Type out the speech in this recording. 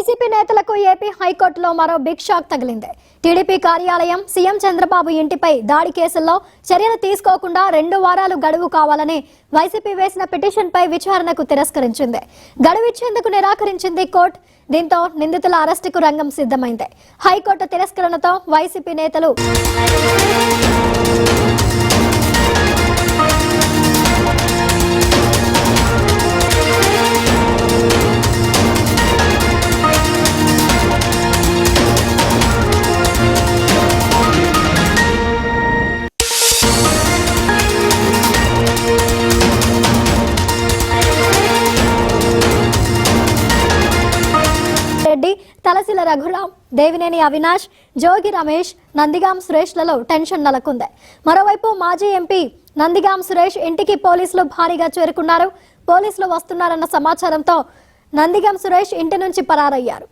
YCP నేతలకు AP హైకోర్టులో మరో బిగ్ షాక్ తగిలింది. టీడీపీ కార్యాలయం, సీఎం చంద్రబాబు ఇంటిపై దాడి కేసుల్లో చర్యలు తీసుకోకుండా 2 వారాలు గడువు కావాలని వైసీపీ వేసిన పిటిషన్పై విచారణకు తిరస్కరించింది. గడువు ఇచ్చేందుకు నిరాకరించింది కోర్టు. దీంతో నిందితుల అరెస్టుకు రంగం సిద్ధమైంది. హైకోర్టు తిరస్కరణతో వైసీపీ నేతలు రెడ్డి, తలసిల రఘురాం, దేవినేని అవినాష్, జోగి రమేష్, నందిగాం సురేష్లలో టెన్షన్ నెలకొంది. మరోవైపు మాజీ ఎంపీ నందిగాం సురేష్ ఇంటికి పోలీసులు భారీగా చేరుకున్నారు. పోలీసులు వస్తున్నారన్న సమాచారంతో నందిగాం సురేష్ ఇంటి నుంచి పరారయ్యారు.